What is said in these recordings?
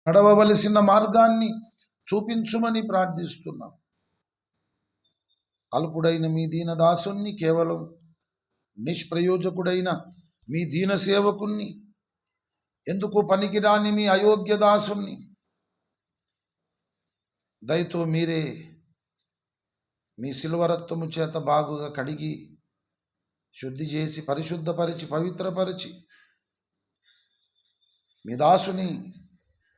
నడవవలసిన మార్గాన్ని చూపించుమని ప్రార్థిస్తున్నాం. అల్పుడైన మీ దీనదాసుని, కేవలం నిష్ప్రయోజకుడైన మీ దీన సేవకుణ్ణి, ఎందుకు పనికిరాని మీ అయోగ్య దాసుని దయతో మీరే మీ శిలువ రక్తము చేత బాగుగా కడిగి శుద్ధి చేసి పరిశుద్ధపరిచి పవిత్రపరిచి మీ దాసుని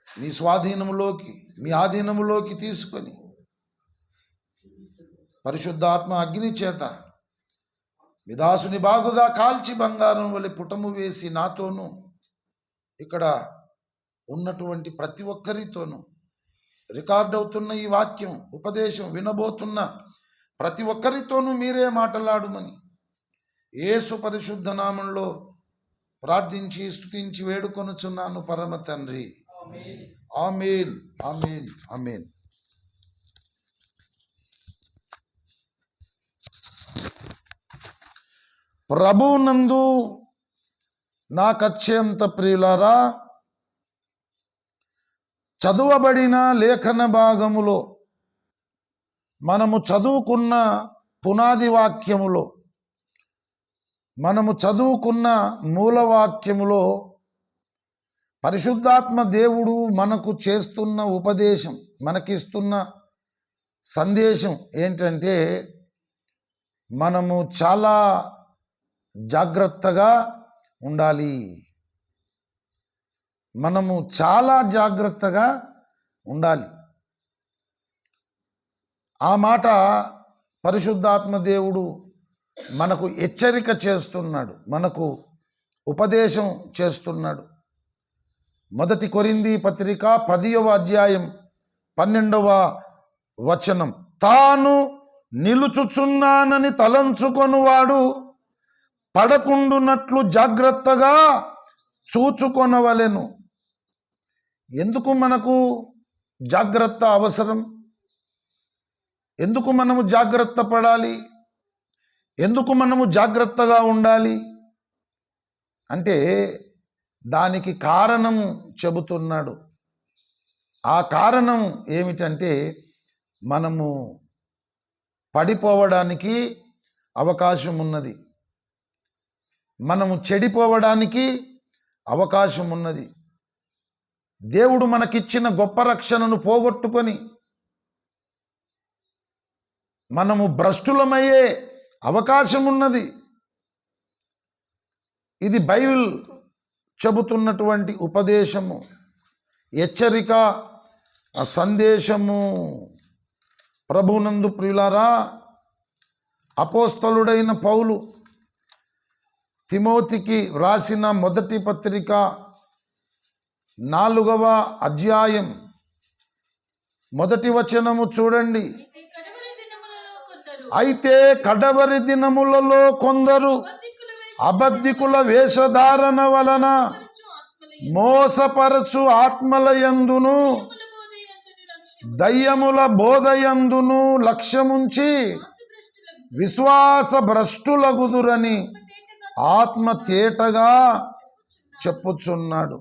మీ స్వాధీనములోకి మీ ఆధీనములోకి తీసుకొని పరిశుద్ధాత్మ అగ్ని చేత మీ దాసుని బాగుగా కాల్చి బంగారం వలె పుటము వేసి నాతోనూ ఇక్కడ ఉన్నటువంటి ప్రతి ఒక్కరితోనూ రికార్డ్ అవుతున్న ఈ వాక్యం ఉపదేశం వినబోతున్న ప్రతి ఒక్కరితోనూ మీరే మాట్లాడుమని యేసు పరిశుద్ధ నామంలో ప్రార్థించి స్తుతించి వేడుకొనుచున్నాను పరమ తండ్రి. ఆమేన్, ఆమేన్, ఆమేన్. ప్రభువునందు నాకత్యంత ప్రియులారా, చదువబడిన లేఖన భాగములో మనము చదువుకున్న పునాది వాక్యములో మనము చదువుకున్న మూలవాక్యములో పరిశుద్ధాత్మ దేవుడు మనకు చేస్తున్న ఉపదేశం, మనకిస్తున్న సందేశం ఏంటంటే, మనము చాలా జాగ్రత్తగా ఉండాలి. మనము చాలా జాగ్రత్తగా ఉండాలి. ఆ మాట పరిశుద్ధాత్మ దేవుడు మనకు హెచ్చరిక చేస్తున్నాడు, మనకు ఉపదేశం చేస్తున్నాడు. మొదటి కొరింథీ పత్రిక 10వ అధ్యాయం 12వ వచనం, తాను నిలుచుచున్నానని తలంచుకొనువాడు పడకుండునట్లు జాగ్రత్తగా చూచుకొనవలెను. ఎందుకు మనకు జాగ్రత్త అవసరం? ఎందుకు మనము జాగ్రత్త పడాలి? ఎందుకు మనము జాగ్రత్తగా ఉండాలి అంటే, దానికి కారణం చెబుతున్నాడు. ఆ కారణం ఏమిటంటే, మనము పడిపోవడానికి అవకాశం ఉన్నది, మనము చెడిపోవడానికి అవకాశం ఉన్నది. దేవుడు మనకిచ్చిన గొప్ప రక్షణను పోగొట్టుకొని మనము భ్రష్టులమయ్యే అవకాశం ఉన్నది. ఇది బైబిల్ చెబుతున్నటువంటి ఉపదేశము, హెచ్చరిక, సందేశము. ప్రభునందు ప్రియులారా, అపోస్తలుడైన పౌలు తిమోతికి వ్రాసిన మొదటి పత్రిక 4వ అధ్యాయం మొదటి వచనము చూడండి. అయితే కడవరి దినములలో కొందరు అబద్ధికుల వేషధారణ వలన మోసపరచు ఆత్మలయందును దయ్యముల బోధయందును లక్ష్యముంచి విశ్వాస భ్రష్టులగుదురని ఆత్మ తేటగా చెప్పుచున్నాడు.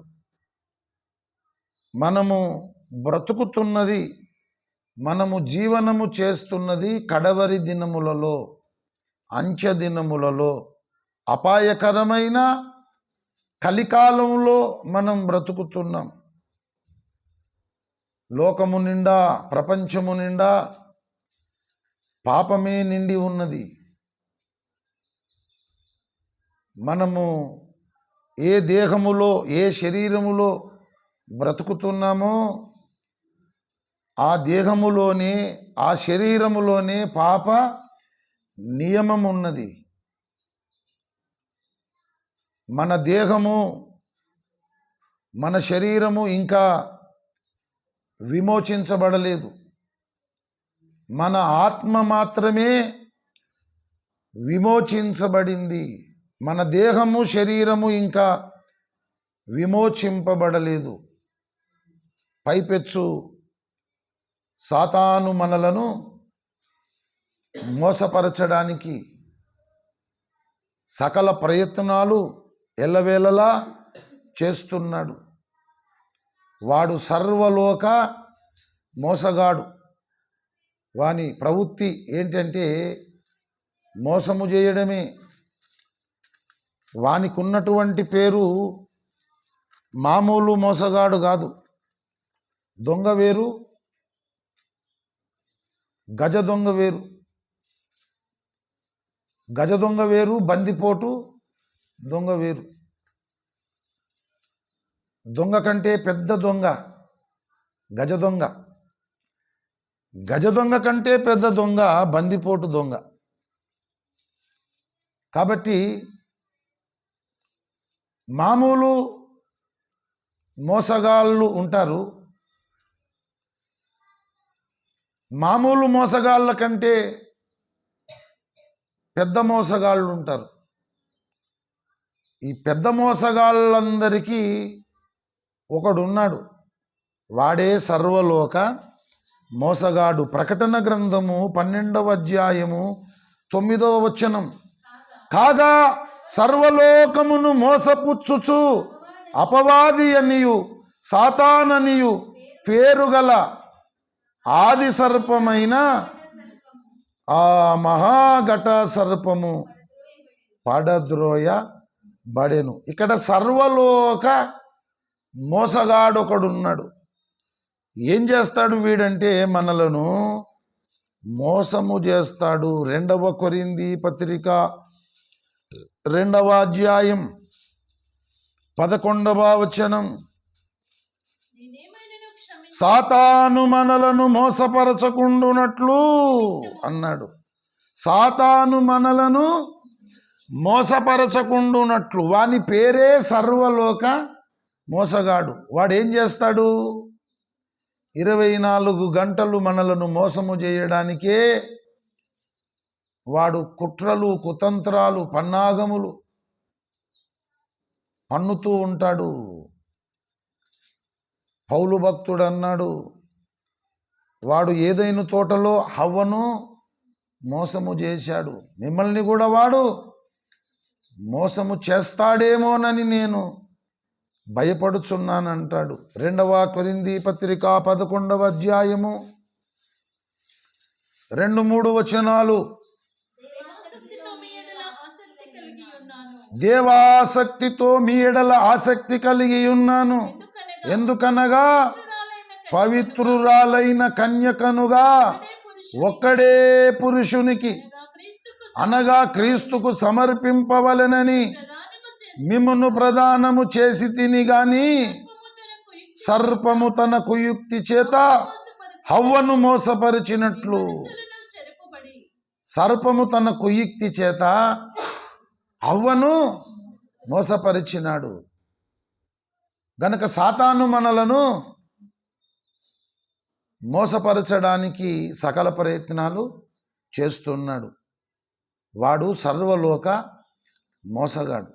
మనము బ్రతుకుతున్నది, మనము జీవనము చేస్తున్నది కడవరి దినములలో, అంచె దినములలో, అపాయకరమైన కలికాలంలో మనం బ్రతుకుతున్నాం. లోకము నిండా, ప్రపంచము నిండా పాపమే నిండి ఉన్నది. మనము ఏ దేహములో, ఏ శరీరములో బ్రతుకుతున్నామో ఆ దేహములోనే, ఆ శరీరములోనే పాప నియమం ఉన్నది. మన దేహము, మన శరీరము ఇంకా విమోచించబడలేదు. మన ఆత్మ మాత్రమే విమోచించబడింది. మన దేహము, శరీరము ఇంకా విమోచింపబడలేదు. పైపెచ్చు సాతాను మనలను మోసపరచడానికి సకల ప్రయత్నాలు ఎల్లవేళలా చేస్తున్నాడు. వాడు సర్వలోక మోసగాడు. వాని ప్రవృత్తి ఏంటంటే మోసము చేయడమే. వానికి ఉన్నటువంటి పేరు మామూలు మోసగాడు కాదు. దొంగ వేరు, గజ దొంగ వేరు. గజ దొంగ వేరు, బందిపోటు దొంగ వేరు. దొంగ కంటే పెద్ద దొంగ గజ దొంగ. గజ దొంగ కంటే పెద్ద దొంగ బందిపోటు దొంగ. కాబట్టి మామూలు మోసగాళ్ళు ఉంటారు. మామూలు మోసగాళ్ళ కంటే పెద్ద మోసగాళ్ళు ఉంటారు. ఈ పెద్ద మోసగాళ్ళందరికీ ఒకడున్నాడు, వాడే సర్వలోక మోసగాడు. ప్రకటన గ్రంథము 12వ అధ్యాయము 9వ వచనం. కాగా సర్వలోకమును మోసపుచ్చుచు అపవాది అనియు సాతాననియు పేరుగల ఆది సర్పమైన ఆ మహాఘట సర్పము పడద్రోయబడెను. ఇక్కడ సర్వలోక మోసగాడొకడున్నాడు. ఏం చేస్తాడు వీడంటే మనలను మోసము చేస్తాడు. 2వ కొరింథీ పత్రిక 2వ అధ్యాయం 11వ వచనం. సాతాను మనలను మోసపరచకుండునట్లు అన్నాడు. సాతాను మనలను మోసపరచకుండునట్లు. వాని పేరే సర్వలోక మోసగాడు. వాడు ఏం చేస్తాడు? 24 గంటలు మనలను మోసము చేయడానికే వాడు కుట్రలు, కుతంత్రాలు, పన్నాగములు పన్నుతూ ఉంటాడు. పౌలు భక్తుడు అన్నాడు, వాడు ఏదైనా తోటలో హవ్వను మోసము చేశాడు, మిమ్మల్ని కూడా వాడు మోసము చేస్తాడేమోనని నేను భయపడుచున్నానంటాడు. 2వ కొరింథీ పత్రిక 11వ అధ్యాయము 2-3 వచనాలు. దేవాసక్తితో మీ ఎడల ఆసక్తి కలిగి ఉన్నాను. ఎందుకనగా పవిత్రురాలైన కన్యకనుగా ఒక్కడే పురుషునికి అనగా క్రీస్తుకు సమర్పింపవలెనని మిమ్మును ప్రదానము చేసి తిని గాని సర్పము తన కుయుక్తి చేత హవ్వను మోసపరిచినట్లు. సర్పము తన కుయుక్తి చేత హవ్వను మోసపరిచినాడు. గనక సాతాను మనలను మోసపరచడానికి సకల ప్రయత్నాలు చేస్తున్నాడు. వాడు సర్వలోక మోసగాడు.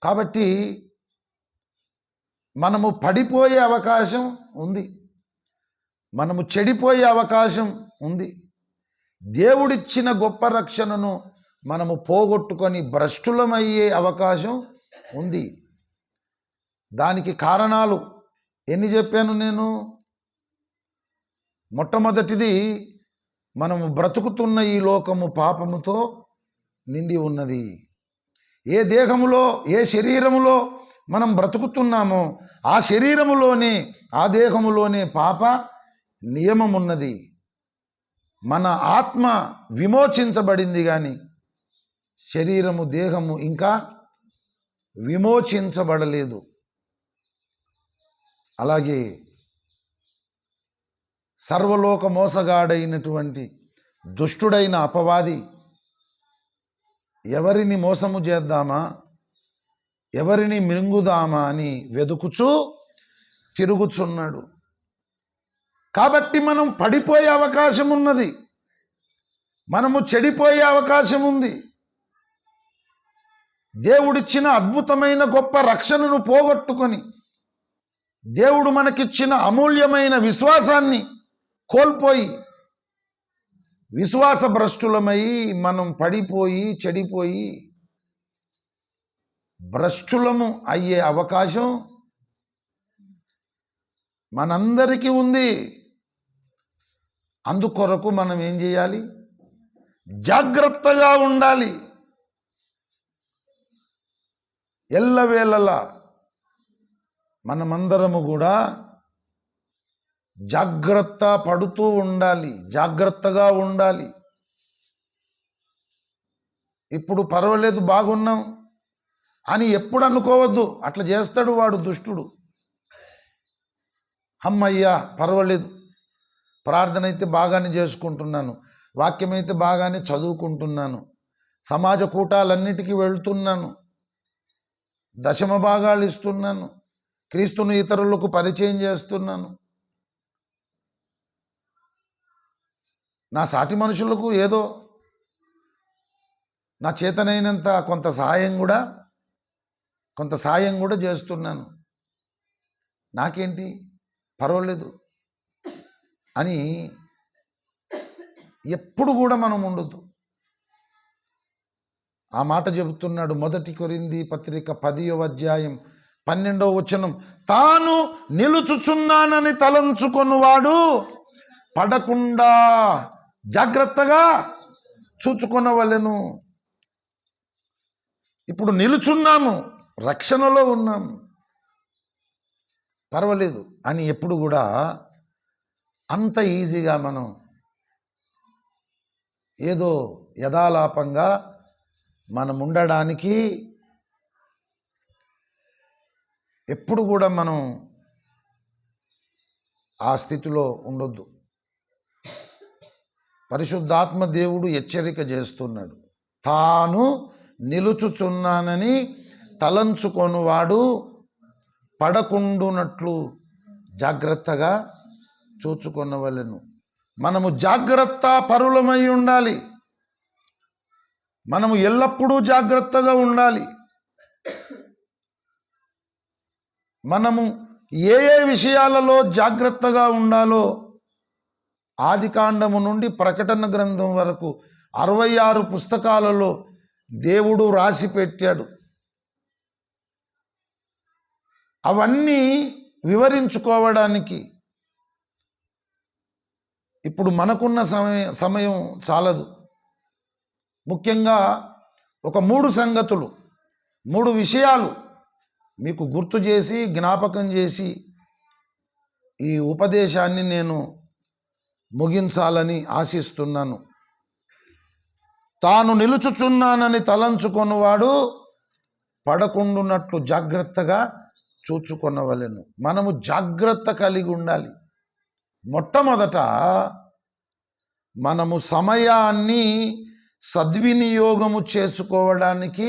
కాబట్టి మనము పడిపోయే అవకాశం ఉంది, మనము చెడిపోయే అవకాశం ఉంది. దేవుడిచ్చిన గొప్ప రక్షణను మనము పోగొట్టుకొని భ్రష్టులమయ్యే అవకాశం ఉంది. దానికి కారణాలు ఎన్ని చెప్పాను నేను? మొట్టమొదటిది, మనము బ్రతుకుతున్న ఈ లోకము పాపముతో నిండి ఉన్నది. ఏ దేహములో, ఏ శరీరములో మనం బ్రతుకుతున్నామో ఆ శరీరములోనే, ఆ దేహములోనే పాప నియమం ఉన్నది. మన ఆత్మ విమోచించబడింది కానీ శరీరము, దేహము ఇంకా విమోచించబడలేదు. అలాగే సర్వలోక మోసగాడైనటువంటి దుష్టుడైన అపవాది ఎవరిని మోసము చేద్దామా, ఎవరిని మింగుదామా అని వెదుకుచూ తిరుగుచున్నాడు. కాబట్టి మనం పడిపోయే అవకాశం ఉన్నది, మనము చెడిపోయే అవకాశం ఉంది. దేవుడిచ్చిన అద్భుతమైన గొప్ప రక్షణను పోగొట్టుకొని, దేవుడు మనకిచ్చిన అమూల్యమైన విశ్వాసాన్ని కోల్పోయి, విశ్వాస భ్రష్టులమై మనం పడిపోయి చెడిపోయి భ్రష్టులము అయ్యే అవకాశం మనందరికీ ఉంది. అందుకొరకు మనం ఏం చేయాలి? జాగ్రత్తగా ఉండాలి. ఎల్లవేళలా మనమందరము కూడా జాగ్రత్త పడుతూ ఉండాలి, జాగ్రత్తగా ఉండాలి. ఇప్పుడు పర్వాలేదు, బాగున్నాం అని ఎప్పుడు అనుకోవద్దు. అట్లా చేస్తాడు వాడు, దుష్టుడు. అమ్మయ్యా పర్వాలేదు, ప్రార్థన అయితే బాగానే చేసుకుంటున్నాను, వాక్యం అయితే బాగానే చదువుకుంటున్నాను, సమాజ కూటాలన్నిటికీ వెళ్తున్నాను, దశమ భాగాలు ఇస్తున్నాను, క్రీస్తును ఇతరులకు పరిచయం చేస్తున్నాను, నా సాటి మనుషులకు ఏదో నా చేతనైనంత కొంత సాయం కూడా చేస్తున్నాను, నాకేంటి పర్వాలేదు అని ఎప్పుడు కూడా మనం ఉండొద్దు. ఆ మాట చెబుతున్నాడు 1 కొరింథీ పత్రిక 10వ అధ్యాయం 12వ వచనం. తాను నిలుచుచున్నానని తలంచుకొనువాడు పడకుండా జాగ్రత్తగా చూచుకొనవలెను. ఇప్పుడు నిలుచున్నాము, రక్షణలో ఉన్నాము, పర్వాలేదు అని ఎప్పుడు కూడా అంత ఈజీగా మనం ఏదో యథాలాపంగా మనం ఉండడానికి ఎప్పుడు కూడా మనం ఆ స్థితిలో ఉండొద్దు. పరిశుద్ధాత్మ దేవుడు హెచ్చరిక చేస్తున్నాడు. తాను నిలుచుచున్నానని తలంచుకొనువాడు పడకుండునట్లు జాగ్రత్తగా చూచుకొనవలెను. మనము జాగ్రత్త పరులమై ఉండాలి. మనము ఎల్లప్పుడూ జాగ్రత్తగా ఉండాలి. మనము ఏ విషయాలలో జాగ్రత్తగా ఉండాలో ఆదికాండము నుండి ప్రకటన గ్రంథం వరకు 66 పుస్తకాలలో దేవుడు రాసి పెట్టాడు. అవన్నీ వివరించుకోవడానికి ఇప్పుడు మనకున్న సమయం చాలదు. ముఖ్యంగా ఒక 3 సంగతులు, 3 విషయాలు మీకు గుర్తు చేసి జ్ఞాపకం చేసి ఈ ఉపదేశాన్ని నేను ముగించాలని ఆశిస్తున్నాను. తాను నిలుచుచున్నానని తలంచుకొనువాడు పడకుండునట్లు జాగ్రత్తగా చూచుకొనవలెను. మనము జాగ్రత్త కలిగి ఉండాలి. మొట్టమొదట మనము సమయాన్ని సద్వినియోగము చేసుకోవడానికి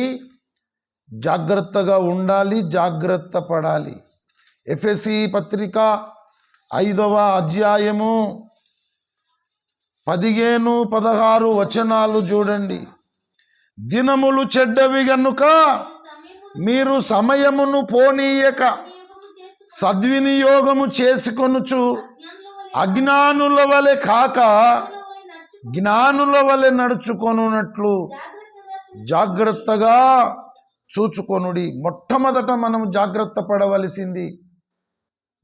జాగ్రత్తగా ఉండాలి, జాగ్రత్త పడాలి. ఎఫెసీ పత్రిక 5వ అధ్యాయము 15-16 వచనాలు చూడండి. దినములు చెడ్డవి గనుక మీరు సమయమును పోనీయక సద్వినియోగము చేసుకొనుచు అజ్ఞానుల వలె కాక జ్ఞానుల వలె నడుచుకొనున్నట్లు జాగ్రత్తగా చూచుకొనుడి. మొట్టమొదట మనం జాగ్రత్త పడవలసింది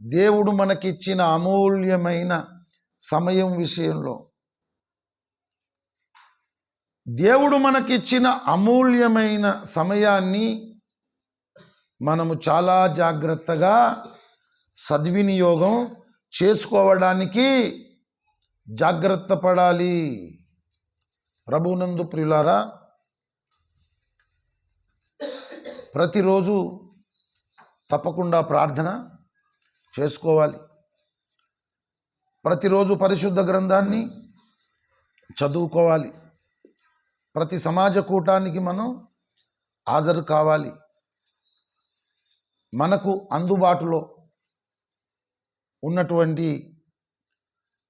దేవుడు మనకిచ్చిన అమూల్యమైన సమయం విషయంలో. దేవుడు మనకిచ్చిన అమూల్యమైన సమయాన్ని మనము చాలా జాగ్రత్తగా సద్వినియోగం చేసుకోవడానికి జాగ్రత్త పడాలి. ప్రభునందు ప్రియులారా, ప్రతిరోజు తప్పకుండా ప్రార్థన చేసుకోవాలి. ప్రతిరోజు పరిశుద్ధ గ్రంథాన్ని చదువుకోవాలి. ప్రతి సమాజ కూటానికి మనం హాజరు కావాలి. మనకు అందుబాటులో ఉన్నటువంటి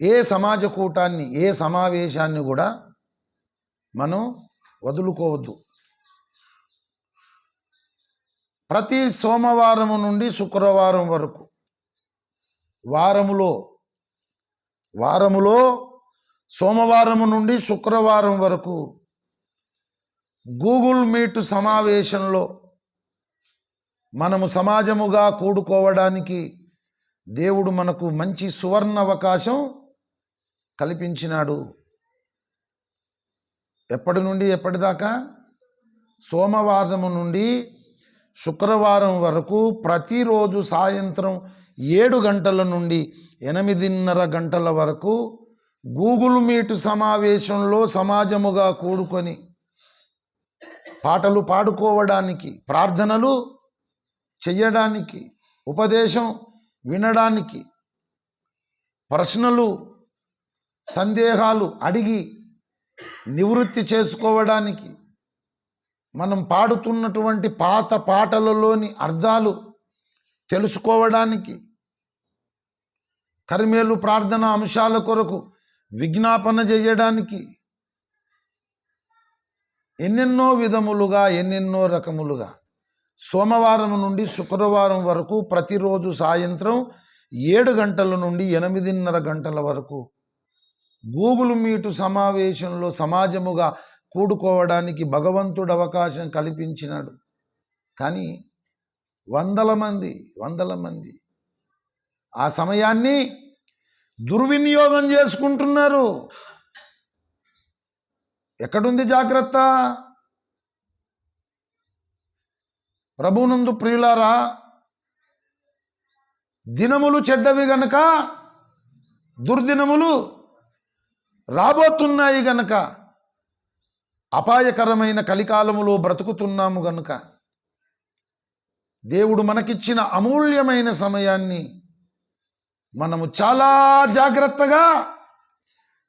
ఏ సమాజ కూటాన్ని, ఏ సమావేశాన్ని కూడా మనం వదులుకోవద్దు. ప్రతి సోమవారం నుండి శుక్రవారం వరకు వారములో సోమవారం నుండి శుక్రవారం వరకు గూగుల్ మీట్ సమావేశంలో మనము సమాజముగా కూడుకోవడానికి దేవుడు మనకు మంచి సువర్ణ అవకాశం కల్పించినాడు. ఎప్పటి నుండి ఎప్పటిదాకా? సోమవారం నుండి శుక్రవారం వరకు ప్రతిరోజు సాయంత్రం 7 గంటల నుండి 8:30 గంటల వరకు గూగుల్ మీట్ సమావేశంలో సమాజముగా కూడుకొని పాటలు పాడుకోవడానికి, ప్రార్థనలు చెయ్యడానికి, ఉపదేశం వినడానికి, ప్రశ్నలు సందేహాలు అడిగి నివృత్తి చేసుకోవడానికి, మనం పాడుతున్నటువంటి పాత పాటలలోని అర్థాలు తెలుసుకోవడానికి, కర్మేలు ప్రార్థన అంశాల కొరకు విజ్ఞాపన చేయడానికి, ఎన్నెన్నో విధములుగా ఎన్నెన్నో రకములుగా సోమవారం నుండి శుక్రవారం వరకు ప్రతిరోజు సాయంత్రం 7 గంటల నుండి 8:30 గంటల వరకు గూగుల్ మీటు సమావేశంలో సమాజముగా కూడుకోవడానికి భగవంతుడు అవకాశం కల్పించినాడు. కానీ వందల మంది ఆ సమయాన్ని దుర్వినియోగం చేసుకుంటున్నారు. ఎక్కడుంది జాగ్రత్త? ప్రభువునందు ప్రియులారా, దినములు చెడ్డవి గనక, దుర్దినములు రాబోతున్నాయి గనక, అపాయకరమైన కలికాలములో బ్రతుకుతున్నాము గనుక దేవుడు మనకిచ్చిన అమూల్యమైన సమయాన్ని మనము చాలా జాగ్రత్తగా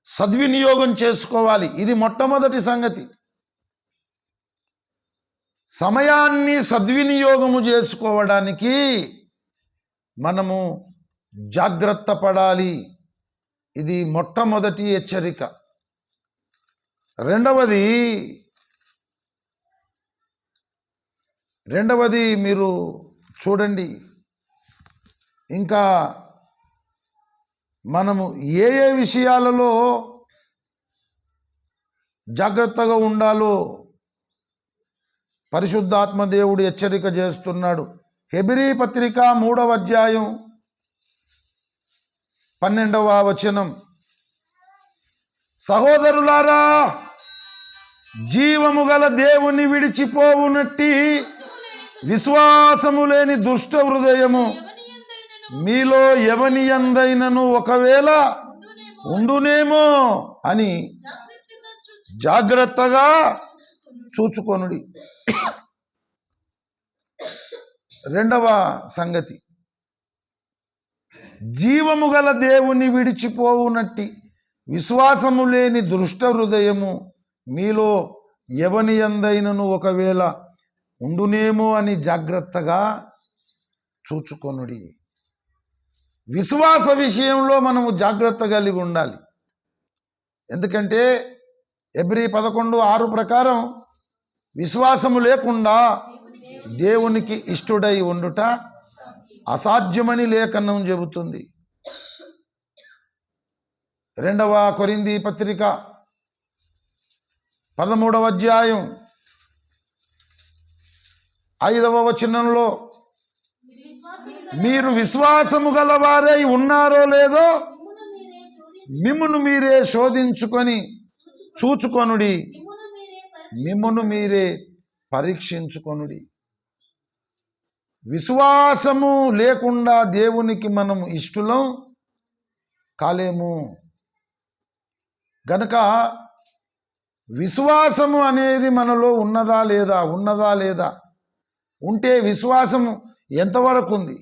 సద్వినియోగం చేసుకోవాలి. ఇది మొట్టమొదటి సంగతి. సమయాన్ని సద్వినియోగము చేసుకోవడానికి మనము జాగ్రత్త పడాలి. ఇది మొట్టమొదటి హెచ్చరిక. రెండవది మీరు చూడండి, ఇంకా మనము ఏ విషయాలలో జాగ్రత్తగా ఉండాలో పరిశుద్ధాత్మ దేవుడు హెచ్చరిక చేస్తున్నాడు. హెబ్రీ పత్రిక 3వ అధ్యాయం 12వ వచనం, సహోదరులారా, జీవము గల దేవుని విడిచిపోవునట్టి విశ్వాసము లేని దుష్ట హృదయము మీలో ఎవని యందైనను ఒకవేళ ఉండునేమో అని జాగ్రత్తగా చూచుకొనుడి. రెండవ సంగతి, జీవము గల దేవుని విడిచిపోవునట్టి విశ్వాసము లేని దుష్ట హృదయము మీలో ఎవని యందైనను ఒకవేళ ఉండునేమో అని జాగ్రత్తగా చూచుకొనుడి. విశ్వాస విషయంలో మనము జాగ్రత్త కలిగి ఉండాలి. ఎందుకంటే హెబ్రీ 11:6 ప్రకారం విశ్వాసము లేకుండా దేవునికి ఇష్టుడై ఉండుట అసాధ్యమని లేఖనం చెబుతుంది. 2వ కొరింథీ పత్రిక 13వ అధ్యాయం 5వ వచనంలో, మీరు విశ్వాసము గలవారై ఉన్నారో లేదో మిమ్మును మీరే శోధించుకొని చూచుకొనుడి, మిమ్మును మీరే పరీక్షించుకొనుడి. విశ్వాసము లేకుండా దేవునికి మనం ఇష్టలం కాలేము గనక విశ్వాసము అనేది మనలో ఉన్నదా లేదా, ఉంటే విశ్వాసము ఎంతవరకు ఉంది,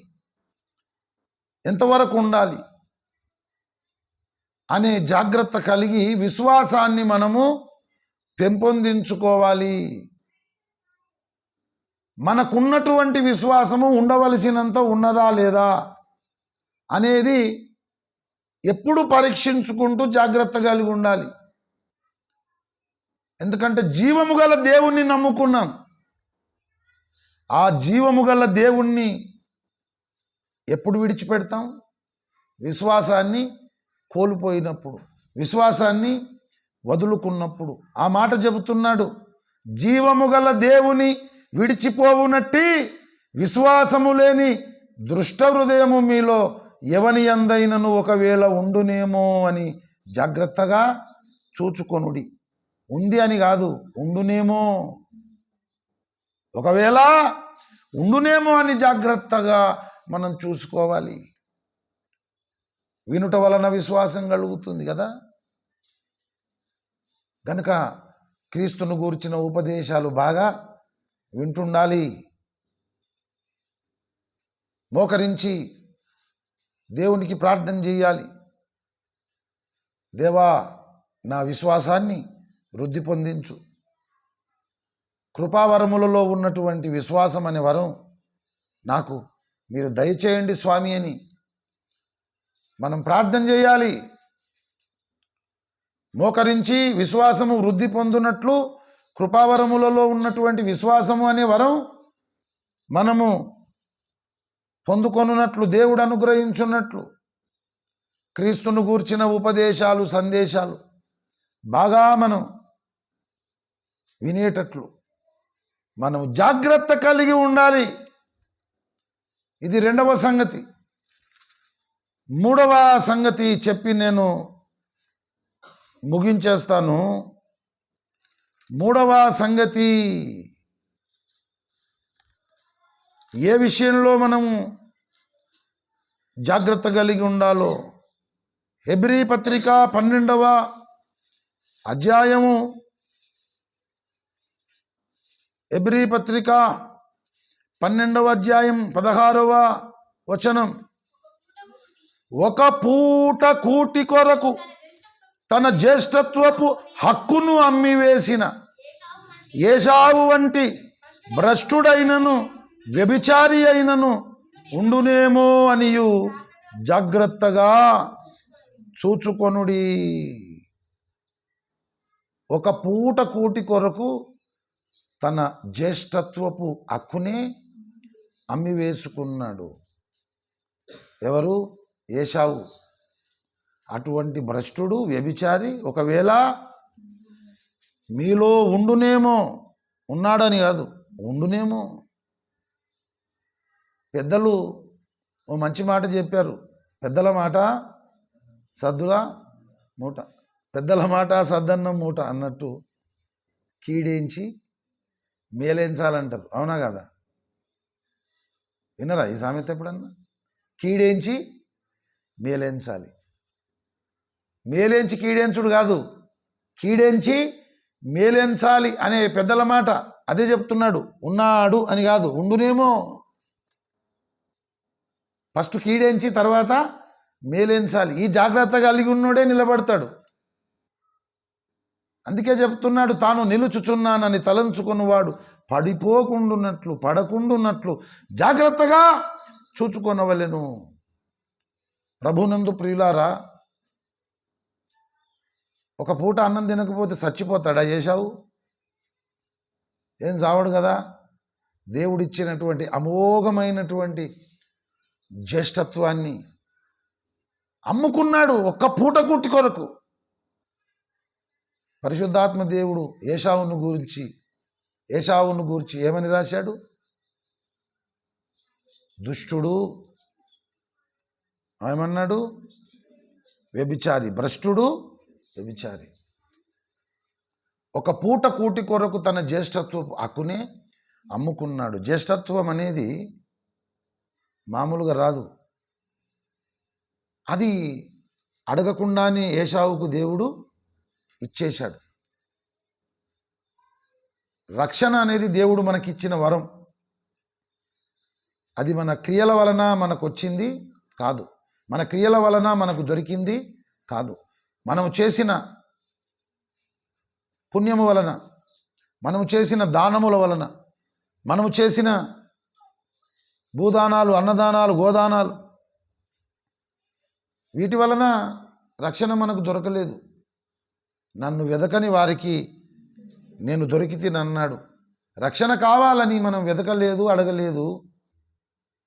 ఎంతవరకు ఉండాలి అనే జాగ్రత్త కలిగి విశ్వాసాన్ని మనము పెంపొందించుకోవాలి. మనకున్నటువంటి విశ్వాసము ఉండవలసినంత ఉన్నదా లేదా అనేది ఎప్పుడు పరీక్షించుకుంటూ జాగ్రత్త కలిగి ఉండాలి. ఎందుకంటే జీవము గల దేవుణ్ణి నమ్ముకున్నాం. ఆ జీవము గల దేవుణ్ణి ఎప్పుడు విడిచిపెడతాం? విశ్వాసాన్ని కోల్పోయినప్పుడు, విశ్వాసాన్ని వదులుకున్నప్పుడు. ఆ మాట చెబుతున్నాడు, జీవము గల దేవుని విడిచిపోవునట్టి విశ్వాసము లేని దుష్ట హృదయము మీలో ఎవని యందైనను ఒకవేళ ఉండునేమో అని జాగ్రత్తగా చూచుకొనుడి. ఉంది అని కాదు, ఉండునేమో, ఒకవేళ ఉండునేమో అని జాగ్రత్తగా మనం చూసుకోవాలి. వినుట వలన విశ్వాసం కలుగుతుంది కదా. కనుక క్రీస్తును గూర్చిన ఉపదేశాలు బాగా వింటుండాలి. మోకరించి దేవునికి ప్రార్థన చేయాలి. దేవా, నా విశ్వాసాన్ని వృద్ధి పొందించు. కృపావరములలో ఉన్నటువంటి విశ్వాసం అనే వరం నాకు మీరు దయచేయండి స్వామి అని మనం ప్రార్థన చేయాలి. మోకరించి విశ్వాసము వృద్ధి పొందునట్లు కృపావరములలో ఉన్నటువంటి విశ్వాసము అనే వరం మనము పొందుకొనున్నట్లు, దేవుడు అనుగ్రహించున్నట్లు, క్రీస్తును గూర్చిన ఉపదేశాలు సందేశాలు బాగా మనం వినేటట్లు మనం జాగ్రత్త కలిగి ఉండాలి. ఇది రెండవ సంగతి. మూడవ సంగతి చెప్పి నేను ముగించేస్తాను. మూడవ సంగతి ఏ విషయంలో మనము జాగ్రత్త కలిగి ఉండాలో హెబ్రీ పత్రిక 12వ అధ్యాయము, హెబ్రీ పత్రిక 12వ అధ్యాయం 16వ వచనం, ఒక పూట కూటి కొరకు తన జ్యేష్ఠత్వపు హక్కును అమ్మివేసిన ఏశావు వంటి భ్రష్టుడైనను వ్యభిచారి అయినను ఉండునేమో అనియు జాగ్రత్తగా చూచుకొనుడి. ఒక పూట కూటి కొరకు తన జ్యేష్ఠత్వపు హక్కునే అమ్మివేసుకున్నాడు. ఎవరు? ఏశావు. అటువంటి భ్రష్టుడు, వ్యభిచారి ఒకవేళ మీలో ఉండునేమో, ఉన్నాడని కాదు, ఉండునేమో. పెద్దలు ఓ మంచి మాట చెప్పారు. పెద్దల మాట సద్దుల మూట, పెద్దల మాట సద్దన్నం మూట అన్నట్టు కీడేంచి మేలేంచాలంటారు. అవునా కదా? విన్నరా ఈ సామెత ఎప్పుడన్నా? కీడేంచి మేలేంచాలి. మేలేంచి కీడేంచుడు కాదు, కీడేంచి మేలేంచాలి అనే పెద్దల మాట అదే చెప్తున్నాడు. ఉన్నాడు అని కాదు, ఉండునేమో. ఫస్ట్ కీడేంచి తర్వాత మేలేంచాలి. ఈ జాగ్రత్త కలిగి ఉన్నోడే నిలబడతాడు. అందుకే చెప్తున్నాడు, తాను నిలుచుచున్నానని తలంచుకున్నవాడు పడిపోకుండున్నట్లు, పడకుండున్నట్లు జాగ్రత్తగా చూచుకొనవలెను. ప్రభునందు ప్రియులారా, ఒక పూట అన్నం తినకపోతే చచ్చిపోతాడా ఏశావు? ఏం చావడు కదా. దేవుడిచ్చినటువంటి అమోఘమైనటువంటి జ్యేష్ఠత్వాన్ని అమ్ముకున్నాడు ఒక్క పూట కూటి కొరకు. పరిశుద్ధాత్మ దేవుడు ఏశావును గూర్చి ఏమని రాశాడు? దుష్టుడు, ఏమన్నాడు? వ్యభిచారి, భ్రష్టుడు, వ్యభిచారి. ఒక పూట కూటి కొరకు తన జ్యేష్ఠత్వపు హక్కునే అమ్ముకున్నాడు. జ్యేష్ఠత్వం అనేది మామూలుగా రాదు. అది అడగకుండానే ఏశావుకు దేవుడు ఇచ్చేశాడు. రక్షణ అనేది దేవుడు మనకిచ్చిన వరం. అది మన క్రియల వలన మనకు వచ్చింది కాదు, మన క్రియల వలన మనకు దొరికింది కాదు. మనము చేసిన పుణ్యము వలన, మనము చేసిన దానముల వలన, మనము చేసిన భూదానాలు, అన్నదానాలు, గోదానాలు, వీటి వలన రక్షణ మనకు దొరకలేదు. నన్ను వెదకని వారికి నేను దొరికితేనన్నాడు. రక్షణ కావాలని మనం వెదకలేదు, అడగలేదు.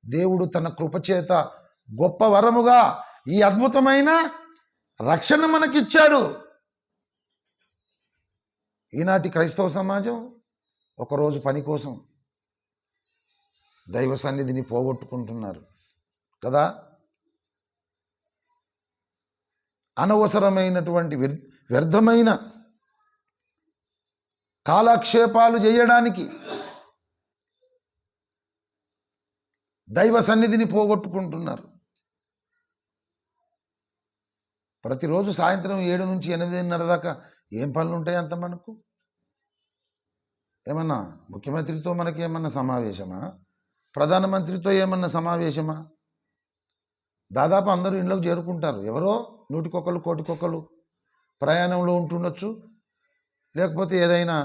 దేవుడు తన కృపచేత గొప్ప వరముగా ఈ అద్భుతమైన రక్షణ మనకిచ్చాడు. ఈనాటి క్రైస్తవ సమాజం ఒకరోజు పని కోసం దైవ సన్నిధిని పోగొట్టుకుంటున్నారు కదా. అనవసరమైనటువంటి వ్యర్థమైన కాలక్షేపాలు చేయడానికి దైవ సన్నిధిని పోగొట్టుకుంటున్నారు. ప్రతిరోజు సాయంత్రం 7 నుంచి 8:30 దాకా ఏం పనులు ఉంటాయి అంత మనకు? ఏమన్నా ముఖ్యమంత్రితో మనకి ఏమన్నా సమావేశమా? ప్రధానమంత్రితో ఏమన్నా సమావేశమా? దాదాపు అందరూ ఇంట్లోకి చేరుకుంటారు. ఎవరో 100 కోటికొకరు ప్రయాణంలో ఉంటుండొచ్చు, లేకపోతే ఏదైనా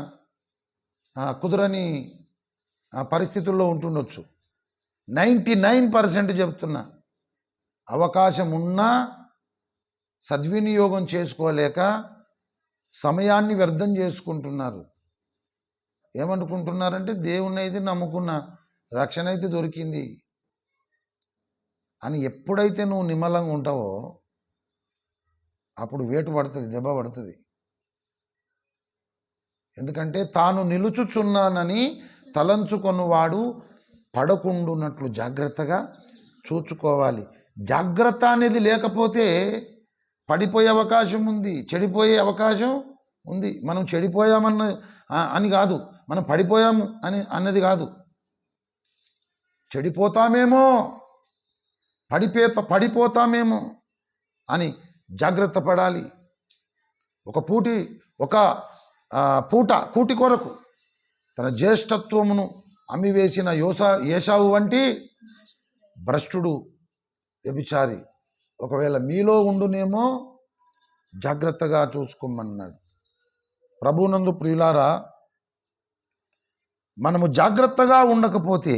కుదరని పరిస్థితుల్లో ఉంటుండొచ్చు. 99% చెప్తున్నా, అవకాశం ఉన్నా సద్వినియోగం చేసుకోలేక సమయాన్ని వ్యర్థం చేసుకుంటున్నారు. ఏమనుకుంటున్నారంటే దేవుణ్ణి అయితే నమ్ముకున్న, రక్షణ అయితే దొరికింది అని. ఎప్పుడైతే నువ్వు నిమ్మలంగా ఉంటావో అప్పుడు వేటు పడుతుంది, దెబ్బ పడుతుంది. ఎందుకంటే తాను నిలుచుచున్నానని తలంచుకొనువాడు పడకుండున్నట్లు జాగ్రత్తగా చూచుకోవాలి. జాగ్రత్త అనేది లేకపోతే పడిపోయే అవకాశం ఉంది, చెడిపోయే అవకాశం ఉంది. మనం చెడిపోయామన్న అని కాదు, మనం పడిపోయాము అన్నది కాదు. చెడిపోతామేమో, పడిపోతామేమో అని జాగ్రత్త పడాలి. ఒక కూటి కొరకు తన జ్యేష్ఠత్వమును అమ్మివేసిన ఏశావు వంటి భ్రష్టుడు, వ్యభిచారి ఒకవేళ మీలో ఉండునేమో జాగ్రత్తగా చూసుకోమన్నాడు. ప్రభునందు ప్రియులారా, మనము జాగ్రత్తగా ఉండకపోతే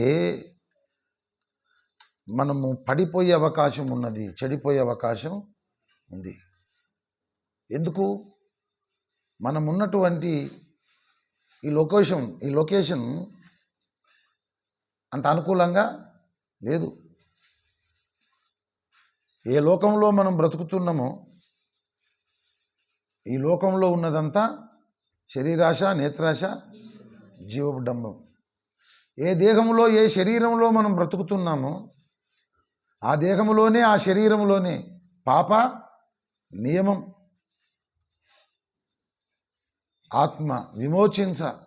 మనము పడిపోయే అవకాశం ఉన్నది, చెడిపోయే అవకాశం ఉంది. ఎందుకు? మనం ఉన్నటువంటి ఈ లొకేషన్ అంత అనుకూలంగా లేదు. ఏ లోకంలో మనం బ్రతుకుతున్నామో ఈ లోకంలో ఉన్నదంతా శరీరాశ, నేత్రాశ, జీవడంబం. ఏ దేహంలో, ఏ శరీరంలో మనం బ్రతుకుతున్నామో ఆ దేహంలోనే, ఆ శరీరంలోనే పాప నియమం. ఆత్మ విమోచించబడింది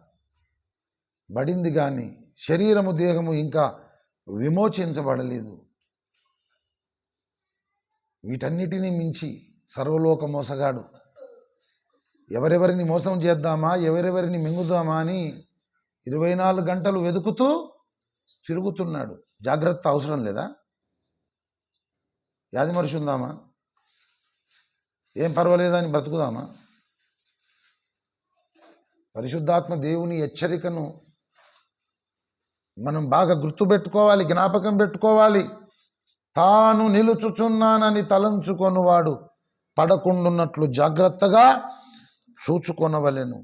కానీ శరీరము, దేహము ఇంకా విమోచించబడలేదు. వీటన్నిటినీ మించి సర్వలోక మోసగాడు ఎవరెవరిని మోసం చేద్దామా, ఎవరెవరిని మింగుదామా అని 24 గంటలు వెతుకుతూ తిరుగుతున్నాడు. జాగ్రత్త అవసరం లేదా? యాది మనిషి ఉందామా, ఏం పర్వాలేదని బ్రతుకుదామా? పరిశుద్ధాత్మ దేవుని హెచ్చరికను మనం బాగా గుర్తుపెట్టుకోవాలి, జ్ఞాపకం పెట్టుకోవాలి. తాను నిలుచుచున్నానని తలంచుకొనువాడు పడకుండున్నట్లు జాగ్రత్తగా చూచుకొనవలెను.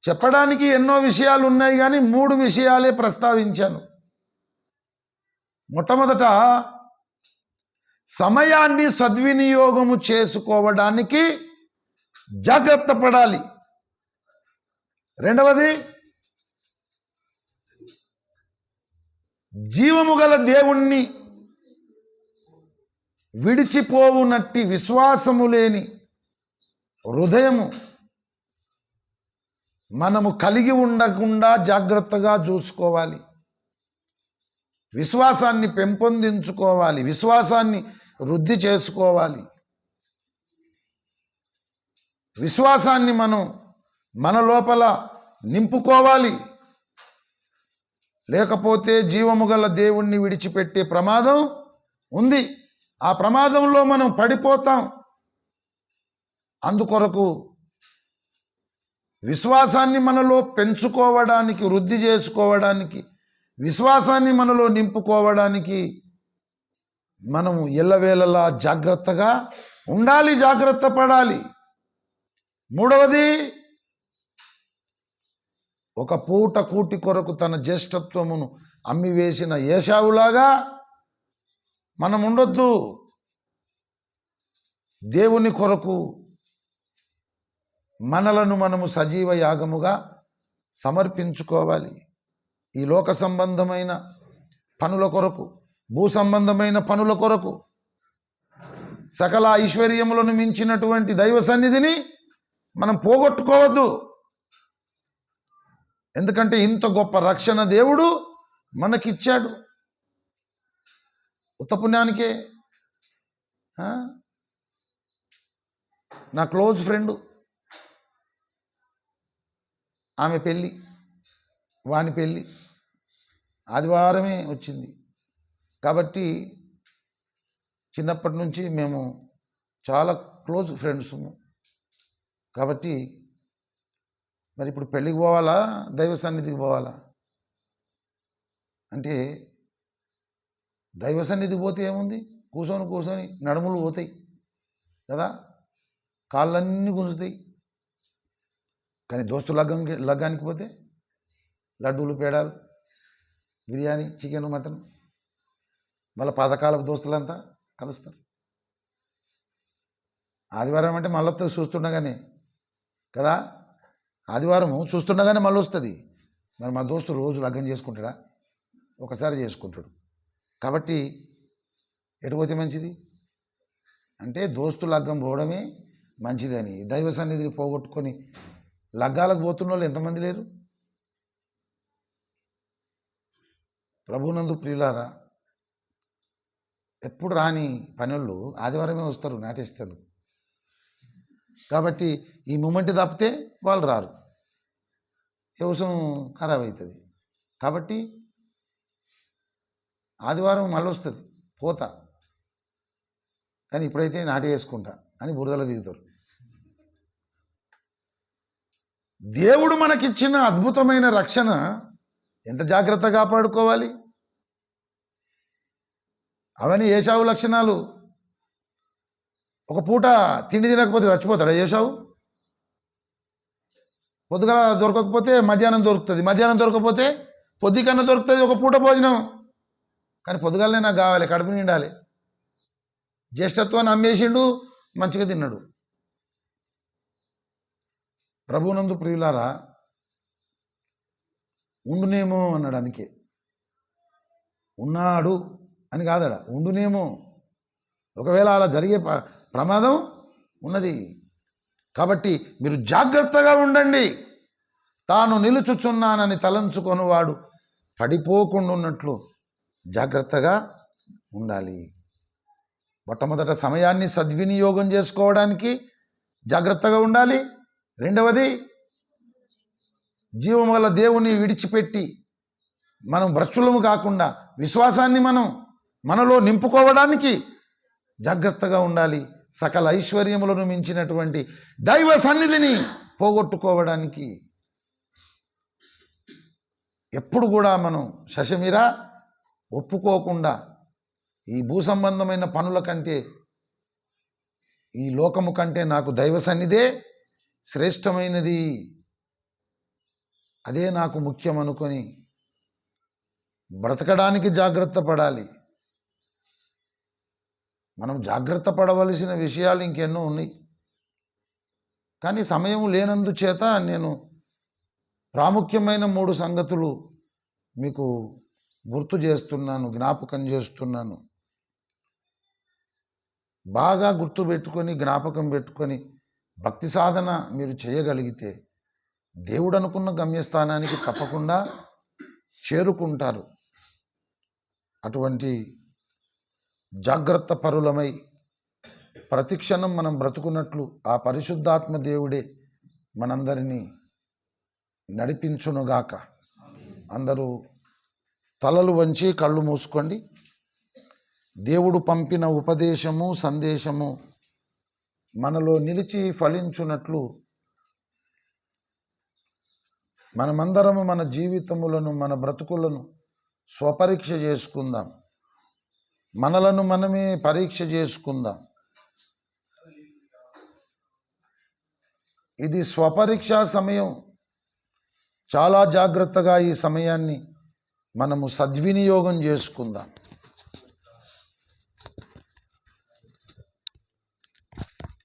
చెప్పడానికి ఎన్నో విషయాలు ఉన్నాయి కానీ 3 విషయాలే ప్రస్తావించాను. మొట్టమొదట సమయాన్ని సద్వినియోగము చేసుకోవడానికి జాగ్రత్త పడాలి. రెండవది జీవము గల దేవుణ్ణి విడిచిపోవునట్టి విశ్వాసము లేని హృదయము మనము కలిగి ఉండకుండా జాగ్రత్తగా చూసుకోవాలి. విశ్వాసాన్ని పెంపొందించుకోవాలి, విశ్వాసాన్ని వృద్ధి చేసుకోవాలి. విశ్వాసాన్ని మన లోపల నింపుకోవాలి. లేకపోతే జీవము గల దేవుణ్ణి విడిచిపెట్టే ప్రమాదం ఉంది. ఆ ప్రమాదంలో మనం పడిపోతాం. అందుకొరకు విశ్వాసాన్ని మనలో పెంచుకోవడానికి, వృద్ధి చేసుకోవడానికి, విశ్వాసాన్ని మనలో నింపుకోవడానికి మనం ఎల్లవేళలా జాగ్రత్తగా ఉండాలి, జాగ్రత్త పడాలి. మూడవది, ఒక పూట కూటి కొరకు తన జ్యేష్ఠత్వమును అమ్మివేసిన ఏశావులాగా మనం ఉండొద్దు. దేవుని కొరకు మనలను మనము సజీవ యాగముగా సమర్పించుకోవాలి. ఈ లోక సంబంధమైన పనుల కొరకు, భూ సంబంధమైన పనుల కొరకు సకల ఐశ్వర్యములను మించినటువంటి దైవ సన్నిధిని మనం పోగొట్టుకోవద్దు. ఎందుకంటే ఇంత గొప్ప రక్షణ దేవుడు మనకిచ్చాడు. ఉత్త పుణ్యానికే. నా క్లోజ్ ఫ్రెండు ఆమె పెళ్ళి, వాని పెళ్ళి ఆదివారమే వచ్చింది. కాబట్టి చిన్నప్పటి నుంచి మేము చాలా క్లోజ్ ఫ్రెండ్స్. కాబట్టి మరి ఇప్పుడు పెళ్ళికి పోవాలా, దైవ సన్నిధికి పోవాలా అంటే, దైవ సన్నిధికి పోతే ఏముంది, కూర్చొని నడుములు పోతాయి కదా, కాళ్ళన్నీ గుంజుతాయి. కానీ దోస్తు లగ్గానికి పోతే లడ్డూలు, పేడాలు, బిర్యానీ, చికెన్, మటన్, మళ్ళీ పాతకాలపు దోస్తులంతా కలుస్తారు. ఆదివారం అంటే మళ్ళీ వస్తుంది చూస్తుండగానే కదా, ఆదివారం చూస్తుండగానే మళ్ళీ వస్తుంది. మరి మా దోస్తు రోజు లగ్గం చేసుకుంటాడా? ఒకసారి చేసుకుంటాడు. కాబట్టి ఎటు పోతే మంచిది అంటే, దోస్తు లగ్గం పోవడమే మంచిదని దైవ సన్నిధిని పోగొట్టుకొని లగ్గాలకు పోతున్న వాళ్ళు ఎంతమంది లేరు? ప్రభునందు ప్రియులారా, ఎప్పుడు రాని పనులు ఆదివారమే వస్తారు నాటేస్తారు. కాబట్టి ఈ మూమెంట్ తప్పితే వాళ్ళు రారు, వ్యవసాయం ఖరాబ్ అవుతుంది. కాబట్టి ఆదివారం మళ్ళీ వస్తుంది పోతా, కానీ ఇప్పుడైతే నాటి వేసుకుంటా అని బురదలో దిగుతారు. దేవుడు మనకిచ్చిన అద్భుతమైన రక్షణ ఎంత జాగ్రత్తగా కాపాడుకోవాలి. అవన్నీ ఏశావు లక్షణాలు. ఒక పూట తిండి తినకపోతే చచ్చిపోతాడా ఏశావు? పొద్దుగా దొరకకపోతే మధ్యాహ్నం దొరుకుతుంది, మధ్యాహ్నం దొరకకపోతే పొద్దుకన్నా దొరుకుతుంది, ఒక పూట భోజనం. కానీ పొద్దుగాలనే నాకు కావాలి, కడుపు నిండాలి. జ్యేష్ఠత్వాన్ని అమ్మేసిండు, మంచిగా తిన్నాడు. ప్రభునందు ప్రియులారా, ఉండునేమో అన్నాడు. అందుకే ఉన్నాడు అని కాదడ, ఉండునేమో. ఒకవేళ అలా జరిగే ప్రమాదం ఉన్నది. కాబట్టి మీరు జాగ్రత్తగా ఉండండి. తాను నిలుచుచున్నానని తలంచుకొనివాడు పడిపోకుండా ఉన్నట్లు జాగ్రత్తగా ఉండాలి. మొట్టమొదట సమయాన్ని సద్వినియోగం చేసుకోవడానికి జాగ్రత్తగా ఉండాలి. రెండవది, జీవం గల దేవుని విడిచిపెట్టి మనం భ్రష్టులము కాకుండా విశ్వాసాన్ని మనలో నింపుకోవడానికి జాగ్రత్తగా ఉండాలి. సకల ఐశ్వర్యములను మించినటువంటి దైవ సన్నిధిని పోగొట్టుకోవడానికి ఎప్పుడు కూడా మనం శశమిరా ఒప్పుకోకుండా, ఈ భూ సంబంధమైన పనుల కంటే, ఈ లోకము కంటే నాకు దైవ సన్నిధే శ్రేష్టమైనది, అదే నాకు ముఖ్యం అనుకొని బ్రతకడానికి జాగ్రత్త పడాలి. మనం జాగ్రత్త పడవలసిన విషయాలు ఇంకెన్నో ఉన్నాయి. కానీ సమయం లేనందుచేత నేను ప్రాముఖ్యమైన 3 సంగతులు మీకు గుర్తు చేస్తున్నాను, జ్ఞాపకం చేస్తున్నాను. బాగా గుర్తుపెట్టుకొని, జ్ఞాపకం పెట్టుకొని భక్తి సాధన మీరు చేయగలిగితే దేవుడు అనుకున్న గమ్యస్థానానికి తప్పకుండా చేరుకుంటారు. అటువంటి జాగ్రత్త పరులమై ప్రతిక్షణం మనం బ్రతుకున్నట్లు ఆ పరిశుద్ధాత్మ దేవుడే మనందరినీ నడిపించునుగాక. అందరూ తలలు వంచి కళ్ళు మూసుకోండి. దేవుడు పంపిన ఉపదేశము, సందేశము మనలో నిలిచి ఫలించున్నట్లు మనమందరము మన జీవితములను, మన బ్రతుకులను స్వపరీక్ష చేసుకుందాం. మనలను మనమే పరీక్ష చేసుకుందాం. ఇది స్వపరీక్షా సమయం. చాలా జాగ్రత్తగా ఈ సమయాన్ని మనము సద్వినియోగం చేసుకుందాం.